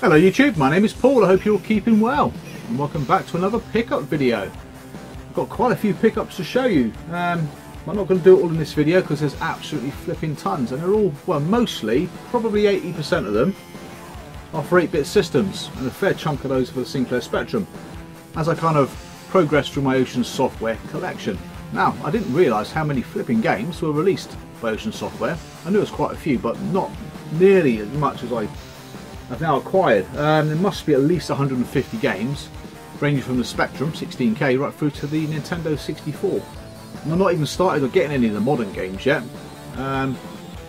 Hello YouTube, my name is Paul. I hope you're all keeping well and welcome back to another pickup video. I've got quite a few pickups to show you. I'm not going to do it all in this video because there's absolutely flipping tons, and they're all, well, mostly, probably 80% of them are for 8-bit systems, and a fair chunk of those for the Sinclair Spectrum as I kind of progress through my Ocean Software collection. Now, I didn't realise how many flipping games were released by Ocean Software. I knew there was quite a few, but not nearly as much as I've now acquired. There must be at least 150 games, ranging from the Spectrum 16K right through to the Nintendo 64. And I've not even started on getting any of the modern games yet. Yeah,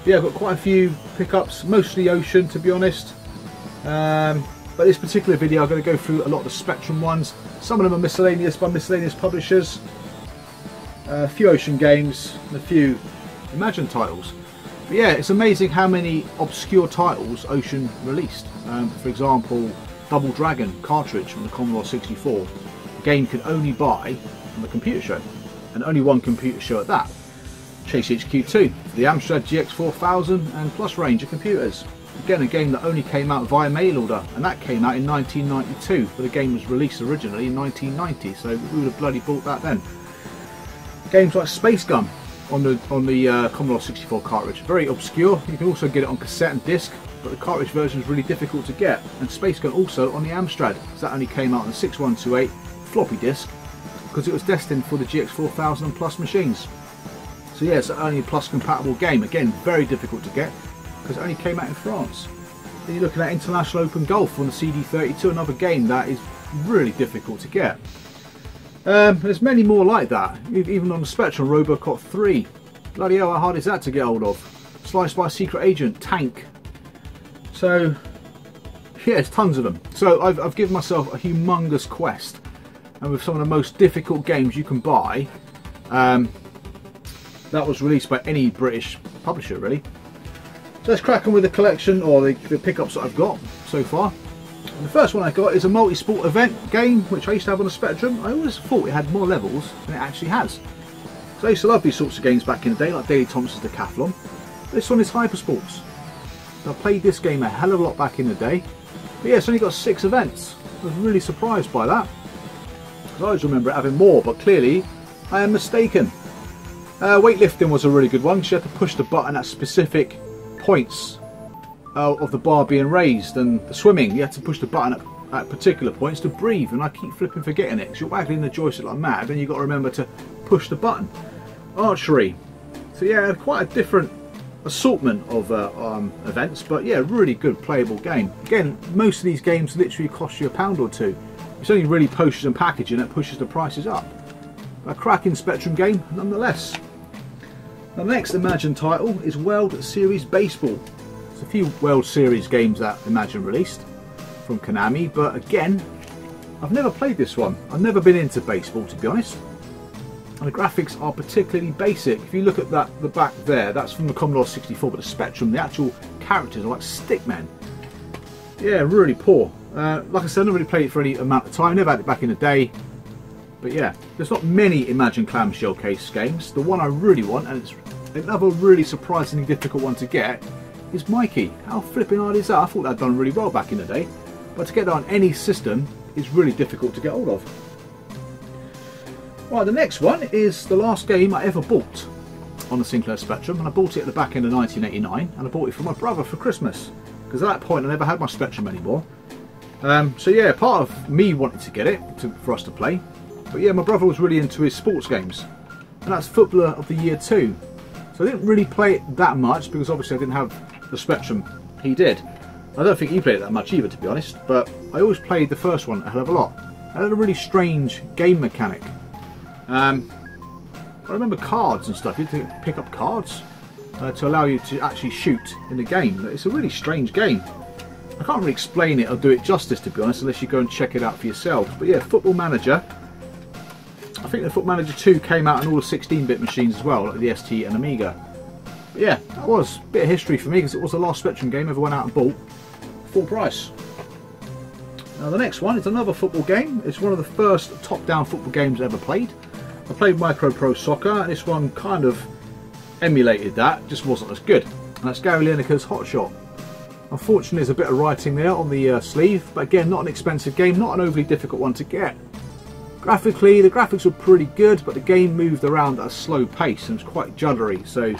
I've got quite a few pickups, mostly Ocean to be honest. But this particular video I'm going to go through a lot of the Spectrum ones. Some of them are miscellaneous by miscellaneous publishers. A few Ocean games and a few Imagine titles. But yeah, it's amazing how many obscure titles Ocean released. For example, Double Dragon cartridge from the Commodore 64. The game could only buy from the computer show, and only one computer show at that. Chase HQ2, the Amstrad GX4000 and Plus range of computers. Again, a game that only came out via mail order, and that came out in 1992, but the game was released originally in 1990, so we would have bloody bought that then. Games like Space Gun on the Commodore 64 cartridge, very obscure. You can also get it on cassette and disc, but the cartridge version is really difficult to get. And Space Gun also on the Amstrad, because that only came out on the 6128 floppy disk, because it was destined for the GX4000 and Plus machines. So yeah, it's only a Plus compatible game. Again, very difficult to get, because it only came out in France. Then you're looking at International Open Golf on the CD32, another game that is really difficult to get. There's many more like that, even on the Spectrum. Robocop 3, bloody hell, how hard is that to get hold of? Sliced by a Secret Agent, Tank. So yeah, it's tons of them. So I've given myself a humongous quest, and with some of the most difficult games you can buy, that was released by any British publisher really. So let's crack on with the collection, or the pickups that I've got so far. The first one I got is a multi-sport event game, which I used to have on the Spectrum. I always thought it had more levels than it actually has. So I used to love these sorts of games back in the day, like Daley Thompson's Decathlon. This one is Hypersports. I played this game a hell of a lot back in the day. But yeah, it's only got 6 events. I was really surprised by that. I always remember it having more, but clearly I am mistaken. Weightlifting was a really good one, because you had to push the button at specific points of the bar being raised, and the swimming, you had to push the button at particular points to breathe, and I keep flipping forgetting it because you're waggling the joystick like mad, and you've got to remember to push the button. Archery. So yeah, quite a different assortment of events, but yeah, really good playable game. Again, most of these games literally cost you £1 or £2. It's only really postage and packaging that pushes the prices up. A cracking Spectrum game nonetheless. Now, the next Imagine title is World Series Baseball. There's a few World Series games that Imagine released from Konami, but again, I've never played this one. I've never been into baseball, to be honest. And the graphics are particularly basic. If you look at that, the back there, that's from the Commodore 64, but the Spectrum, the actual characters are like stickmen. Yeah, really poor. Like I said, I never really played it for any amount of time. Never had it back in the day. But yeah, there's not many Imagine clamshell case games. The one I really want, and it's another really surprisingly difficult one to get, is Mikey. How flipping hard is that? I thought that'd done really well back in the day, but to get that on any system is really difficult to get hold of. Right, the next one is the last game I ever bought on the Sinclair Spectrum, and I bought it at the back end of 1989, and I bought it for my brother for Christmas, because at that point I never had my Spectrum anymore. So yeah, part of me wanted to get it for us to play, but yeah, my brother was really into his sports games, and that's Footballer of the Year 2. So I didn't really play it that much, because obviously I didn't have the Spectrum. He did. I don't think he played it that much either, to be honest, but I always played the first one a hell of a lot. It had a really strange game mechanic. I remember cards and stuff. You had to pick up cards to allow you to actually shoot in the game. It's a really strange game. I can't really explain it or do it justice, to be honest, unless you go and check it out for yourself. But yeah, Football Manager. I think the Football Manager 2 came out on all the 16-bit machines as well, like the ST and Amiga. But yeah, that was a bit of history for me, because it was the last Spectrum game I ever went out and bought. Full price. Now the next one is another football game. It's one of the first top-down football games I ever played. I played Micro Pro Soccer, and this one kind of emulated that, just wasn't as good. And that's Gary Lineker's Hot Shot. Unfortunately, there's a bit of writing there on the sleeve, but again, not an expensive game, not an overly difficult one to get. Graphically, the graphics were pretty good, but the game moved around at a slow pace and was quite juddery, so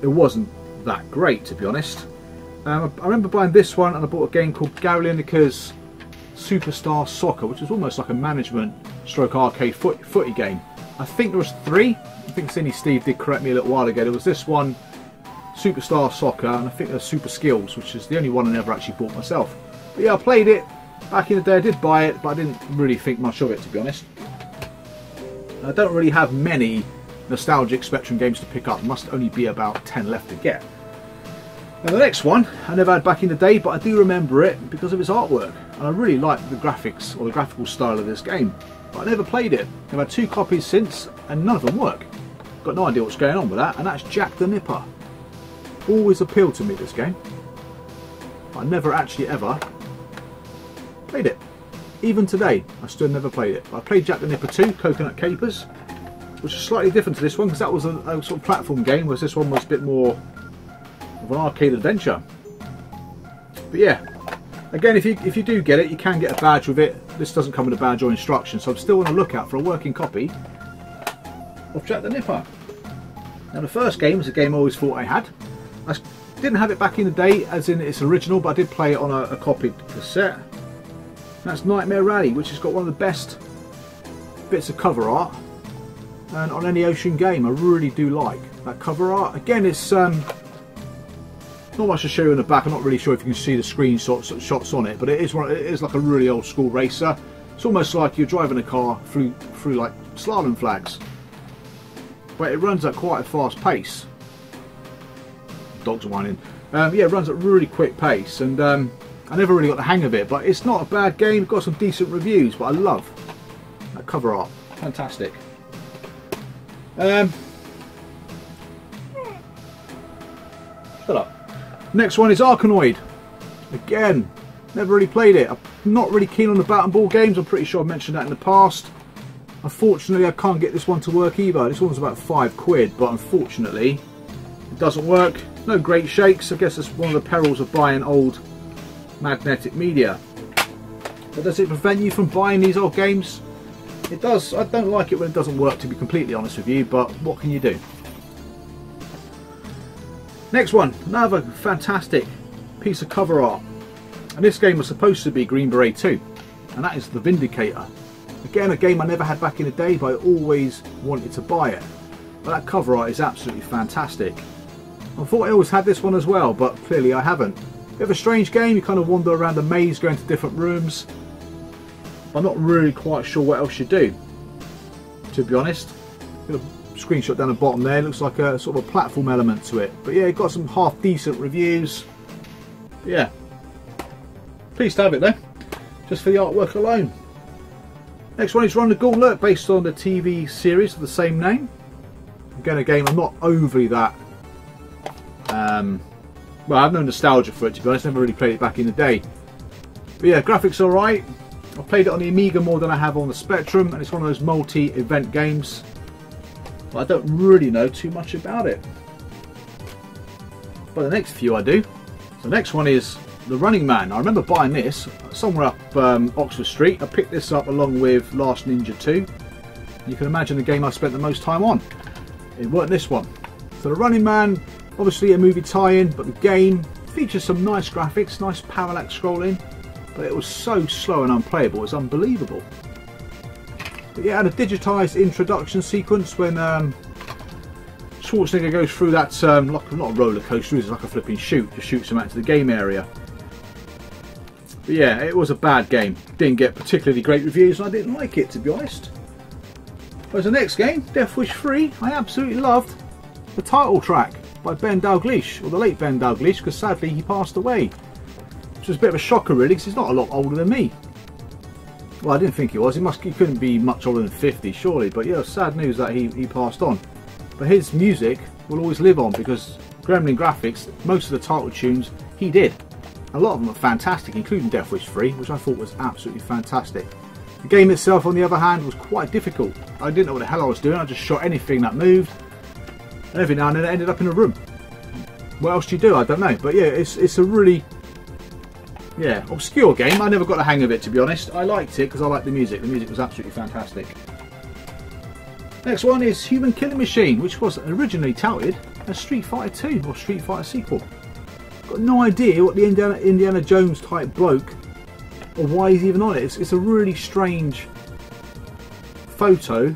it wasn't that great, to be honest. I remember buying this one, and I bought a game called Gary Lineker's Superstar Soccer, which is almost like a management stroke arcade footy game. I think there was 3. I think Cindy Steve did correct me a little while ago. There was this one, Superstar Soccer, and I think there's Super Skills, which is the only one I never actually bought myself. But yeah, I played it back in the day. I did buy it, but I didn't really think much of it, to be honest. I don't really have many nostalgic Spectrum games to pick up. There must only be about 10 left to get. Now the next one I never had back in the day, but I do remember it because of its artwork, and I really like the graphics or the graphical style of this game, but I never played it. I've had 2 copies since and none of them work. Got no idea what's going on with that, and that's Jack the Nipper. Always appealed to me, this game, but I never actually ever played it. Even today I still never played it. I played Jack the Nipper 2, Coconut Capers, which is slightly different to this one because that was a sort of platform game, whereas this one was a bit more of an arcade adventure. But yeah, again, if you do get it, you can get a badge with it. This doesn't come with a badge or instructions, so I'm still on the lookout for a working copy of Jack the Nipper. Now the first game was a game I always thought I had. I didn't have it back in the day as in its original, but I did play it on a copied cassette. That's Nightmare Rally, which has got one of the best bits of cover art and on any Ocean game. I really do like that cover art. Again, it's not much to show you in the back. I'm not really sure if you can see the screenshots on it, but it is like a really old school racer. It's almost like you're driving a car through like slalom flags, but it runs at quite a fast pace. Dogs are whining. Yeah, it runs at a really quick pace, and I never really got the hang of it, but it's not a bad game. It's got some decent reviews, but I love that cover art. Fantastic. Shut up. Next one is Arkanoid. Again, never really played it. I'm not really keen on the bat and ball games. I'm pretty sure I've mentioned that in the past. Unfortunately, I can't get this one to work either. This one's about £5, but unfortunately, it doesn't work. No great shakes. I guess that's one of the perils of buying old magnetic media. But does it prevent you from buying these old games? It does. I don't like it when it doesn't work, to be completely honest with you, but what can you do? Next one, another fantastic piece of cover art, and this game was supposed to be Green Beret 2, and that is The Vindicator. Again, a game I never had back in the day, but I always wanted to buy it. But that cover art is absolutely fantastic. I thought I always had this one as well, but clearly I haven't. Bit of a strange game. You kind of wander around the maze, going to different rooms. I'm not really quite sure what else you do, to be honest. Screenshot down the bottom there, looks like a sort of a platform element to it, but yeah, it got some half decent reviews. But yeah, pleased to have it though, just for the artwork alone. Next one is Run the Gauntlet, based on the TV series of the same name. Again, a game I'm not overly that well, I have no nostalgia for it, to be honest. Never really played it back in the day, but yeah, graphics alright. I've played it on the Amiga more than I have on the Spectrum, and it's one of those multi-event games. I don't really know too much about it, but the next few I do. So the next one is The Running Man. I remember buying this somewhere up Oxford Street. I picked this up along with Last Ninja 2. You can imagine the game I spent the most time on. It weren't this one. So The Running Man, obviously a movie tie-in, but the game features some nice graphics, nice parallax scrolling, but it was so slow and unplayable, it's unbelievable. But yeah, it had a digitised introduction sequence when Schwarzenegger goes through that, like, not a roller coaster, it's like a flipping chute, just shoots him out to the game area. But yeah, it was a bad game. Didn't get particularly great reviews, and I didn't like it, to be honest. Whereas the next game, Death Wish 3, I absolutely loved the title track by Ben Dalglish, or the late Ben Dalglish, because sadly he passed away. Which was a bit of a shocker really, because he's not a lot older than me. Well, I didn't think he was. He couldn't be much older than 50, surely. But yeah, sad news that he passed on. But his music will always live on, because Gremlin Graphics, most of the title tunes he did. A lot of them are fantastic, including Death Wish 3, which I thought was absolutely fantastic. The game itself, on the other hand, was quite difficult. I didn't know what the hell I was doing. I just shot anything that moved, and every now and then it ended up in a room. What else do you do? I don't know. But yeah, it's a really Yeah, obscure game. I never got the hang of it, to be honest. I liked it because I liked the music. The music was absolutely fantastic. Next one is Human Killing Machine, which was originally touted as Street Fighter 2 or Street Fighter sequel. Got no idea what the Indiana Jones type bloke or why he's even on it. It's a really strange photo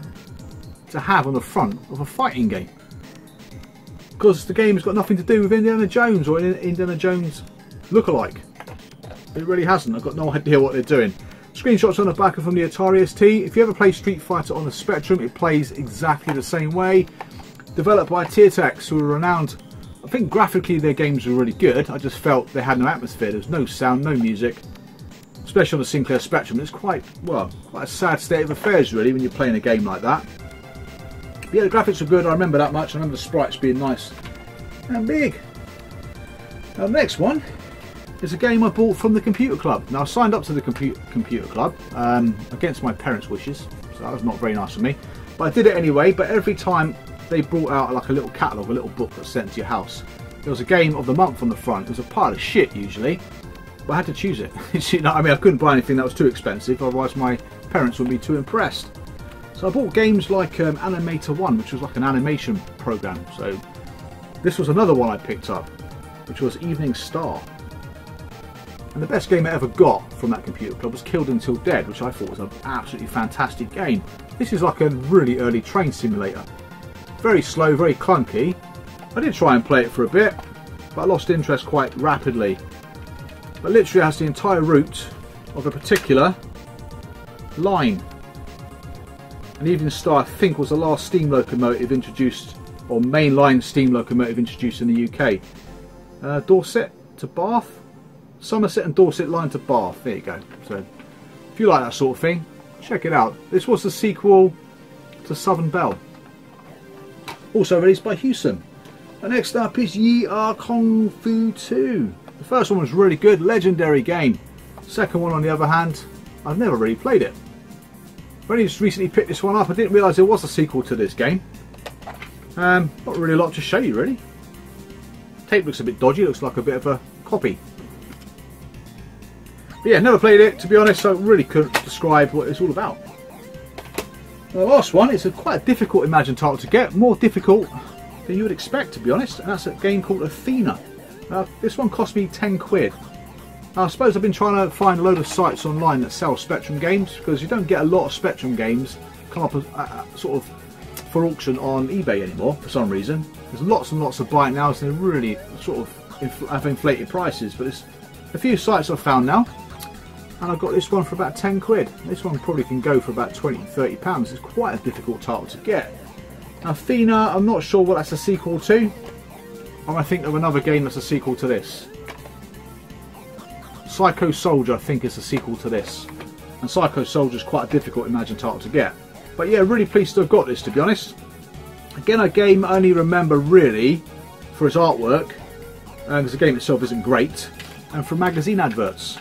to have on the front of a fighting game, because the game has got nothing to do with Indiana Jones or Indiana Jones lookalike. It really hasn't. I've got no idea what they're doing. Screenshots on the back are from the Atari ST. If you ever play Street Fighter on the Spectrum, it plays exactly the same way. Developed by Tiertex, who are renowned. I think graphically their games were really good. I just felt they had no atmosphere. There was no sound, no music, especially on the Sinclair Spectrum. It's quite a sad state of affairs really when you're playing a game like that. But yeah, the graphics were good. I remember that much. I remember the sprites being nice and big. Now, the next one is a game I bought from the Computer Club. Now, I signed up to the Computer Club against my parents' wishes, so that was not very nice of me. But I did it anyway. But every time they brought out like a little catalogue, a little book that's sent to your house, there was a game of the month on the front. It was a pile of shit usually, but I had to choose it. You know, I mean, I couldn't buy anything that was too expensive, otherwise my parents would be too impressed. So I bought games like Animator 1, which was like an animation program. So this was another one I picked up, which was Evening Star. And the best game I ever got from that Computer Club was Killed Until Dead, which I thought was an absolutely fantastic game. This is like a really early train simulator. Very slow, very clunky. I did try and play it for a bit, but I lost interest quite rapidly. But literally has the entire route of a particular line. And Evening Star, I think, was the last steam locomotive introduced, or mainline steam locomotive introduced in the UK. Dorset to Bath? Somerset and Dorset line to Bath. There you go. So if you like that sort of thing, check it out. This was the sequel to Southern Belle. Also released by Hewson. And next up is Ye Are Kung Fu 2. The first one was really good, legendary game. Second one, on the other hand, I've never really played it. I've only just recently picked this one up. I didn't realise there was a sequel to this game. Not really a lot to show you, really. Tape looks a bit dodgy, looks like a bit of a copy. But yeah, never played it, to be honest, so I really couldn't describe what it's all about. The last one is quite a difficult Imagine title to get, more difficult than you would expect, to be honest, and that's a game called Athena. This one cost me 10 quid. Now, I suppose I've been trying to find a load of sites online that sell Spectrum games, because you don't get a lot of Spectrum games come up as, sort of for auction on eBay anymore for some reason. There's lots and lots of buying now, so they really sort of have inflated prices, but there's a few sites I've found now. And I've got this one for about 10 quid. This one probably can go for about 20–30 pounds. It's quite a difficult title to get. Now, Athena, I'm not sure what that's a sequel to. I might think of another game that's a sequel to this. Psycho Soldier, I think, is a sequel to this. And Psycho Soldier is quite a difficult Imagine title to get. But yeah, really pleased to have got this, to be honest. Again, a game I only remember really for its artwork, because the game itself isn't great, and from magazine adverts.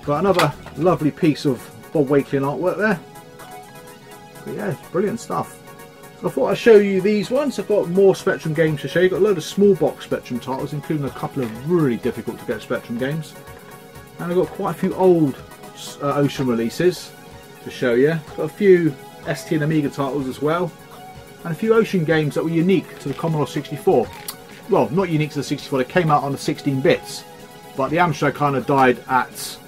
But another lovely piece of Bob Wakelin artwork there. But yeah, brilliant stuff. So I thought I'd show you these ones. I've got more Spectrum games to show you. I've got a load of small box Spectrum titles, including a couple of really difficult to get Spectrum games. And I've got quite a few old Ocean releases to show you. Got a few ST and Amiga titles as well. And a few Ocean games that were unique to the Commodore 64. Well, not unique to the 64, they came out on the 16 bits. But the Amstrad kind of died at...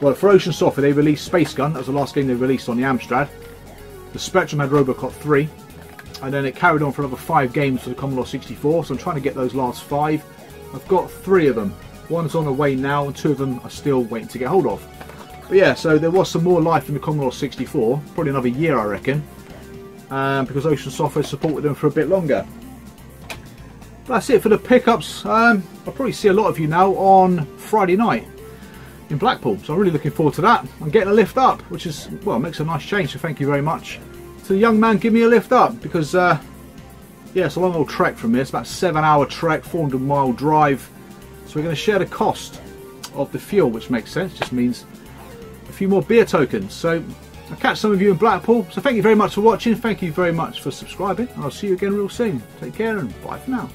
Well, for Ocean Software, they released Space Gun. That was the last game they released on the Amstrad. The Spectrum had Robocop 3. And then it carried on for another 5 games for the Commodore 64. So I'm trying to get those last 5. I've got 3 of them. One's on the way now, and 2 of them are still waiting to get hold of. But yeah, so there was some more life in the Commodore 64. Probably another year, I reckon. Because Ocean Software supported them for a bit longer. But that's it for the pickups. I'll probably see a lot of you now on Friday night in Blackpool, so I'm really looking forward to that. I'm getting a lift up, which is, well, makes a nice change, so thank you very much to the young man giving me a lift up, because yeah, it's a long old trek from here. It's about a 7-hour trek, 400-mile drive, so we're going to share the cost of the fuel, which makes sense, just means a few more beer tokens. So I'll catch some of you in Blackpool, so thank you very much for watching, thank you very much for subscribing, and I'll see you again real soon. Take care and bye for now.